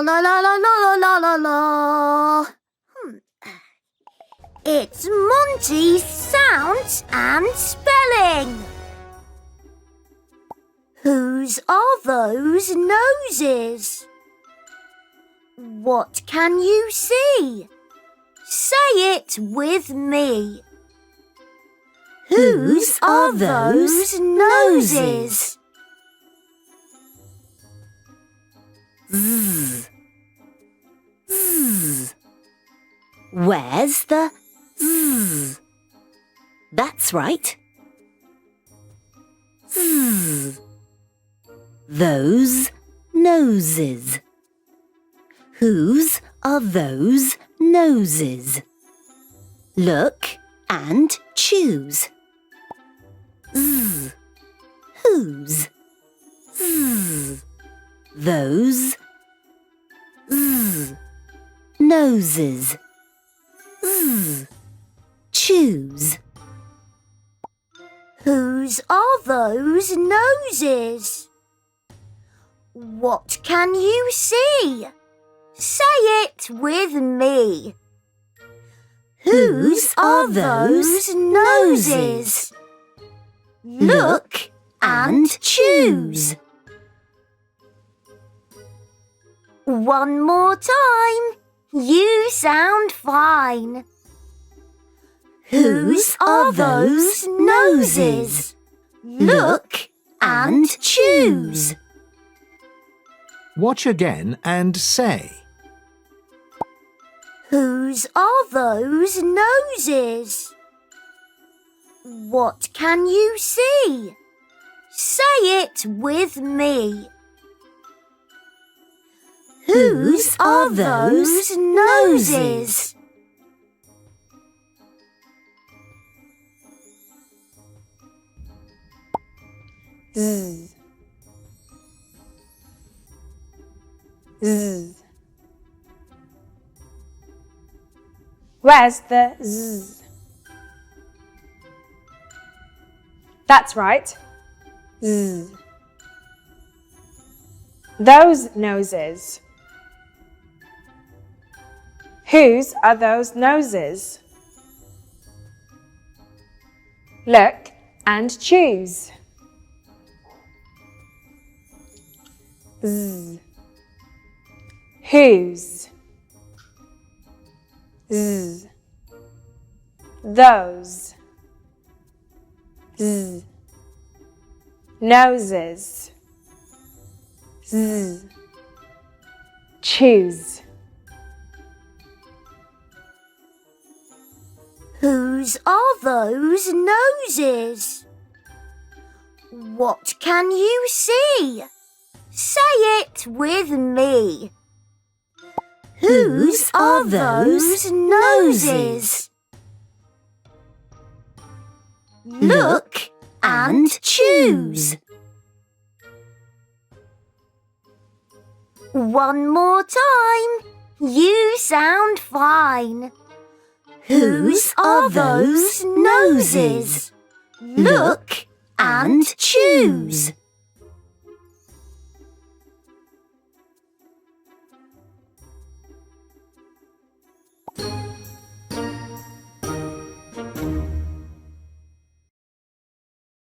la la la la la la la la. It's Monty's sounds and spelling. Whose are those noses? What can you see? Say it with me. Whose are those noses? Z. Z. Where's the Z? That's right. Z. Those noses. Whose are those noses? Look and choose. Z. Whose? Z. Those. Z. Noses. Z. Choose. Whose are those noses? What can you see? Say it with me. Whose are those noses? Look and choose. One more time. You sound fine. Whose are those noses? Look and choose. Watch again and say. Whose are those noses? What can you see? Say it with me. Whose are those noses? Z. Z. Where's the Z? That's right. Z. Those noses. Whose are those noses? Look and choose. Z. Whose? Z. Those. Z. Noses. Z. Choose. Whose are those noses? What can you see? Say it with me. Whose are those noses? Look and choose. One more time. You sound fine. Whose are those noses? Look and choose.